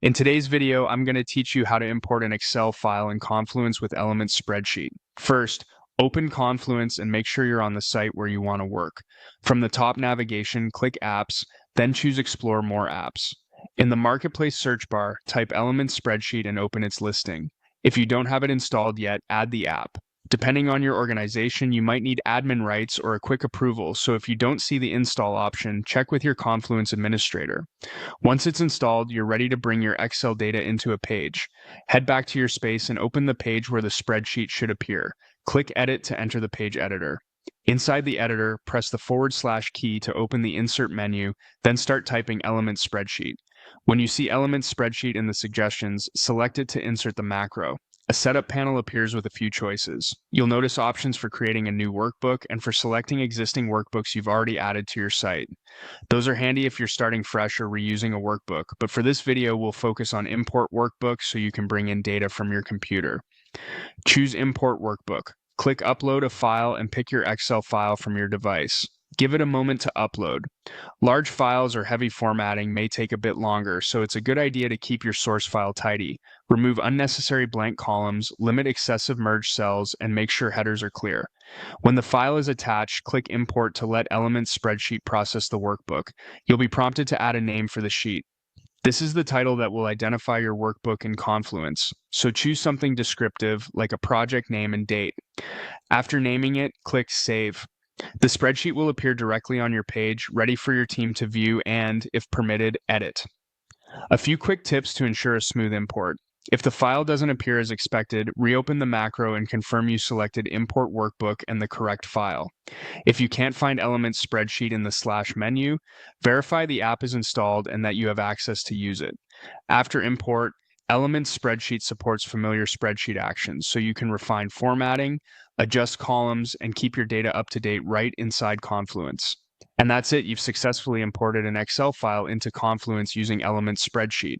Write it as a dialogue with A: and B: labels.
A: In today's video, I'm going to teach you how to import an Excel file in Confluence with Elements Spreadsheet. First, open Confluence and make sure you're on the site where you want to work. From the top navigation, click Apps, then choose Explore More Apps. In the Marketplace search bar, type Elements Spreadsheet and open its listing. If you don't have it installed yet, add the app. Depending on your organization, you might need admin rights or a quick approval, so if you don't see the install option, check with your Confluence administrator. Once it's installed, you're ready to bring your Excel data into a page. Head back to your space and open the page where the spreadsheet should appear. Click Edit to enter the page editor. Inside the editor, press the / key to open the Insert menu, then start typing Elements Spreadsheet. When you see Elements Spreadsheet in the suggestions, select it to insert the macro. A setup panel appears with a few choices. You'll notice options for creating a new workbook and for selecting existing workbooks you've already added to your site. Those are handy if you're starting fresh or reusing a workbook, but for this video, we'll focus on import workbooks so you can bring in data from your computer. Choose Import Workbook. Click Upload a file and pick your Excel file from your device. Give it a moment to upload. Large files or heavy formatting may take a bit longer, so it's a good idea to keep your source file tidy. Remove unnecessary blank columns, limit excessive merged cells, and make sure headers are clear. When the file is attached, click Import to let Elements Spreadsheet process the workbook. You'll be prompted to add a name for the sheet. This is the title that will identify your workbook in Confluence, so choose something descriptive like a project name and date. After naming it, click Save. The spreadsheet will appear directly on your page, ready for your team to view and, if permitted, edit. A few quick tips to ensure a smooth import. If the file doesn't appear as expected, reopen the macro and confirm you selected Import Workbook and the correct file. If you can't find Elements Spreadsheet in the / menu, verify the app is installed and that you have access to use it. After import, Elements Spreadsheet supports familiar spreadsheet actions, so you can refine formatting, adjust columns, and keep your data up to date right inside Confluence. And that's it, you've successfully imported an Excel file into Confluence using Elements Spreadsheet.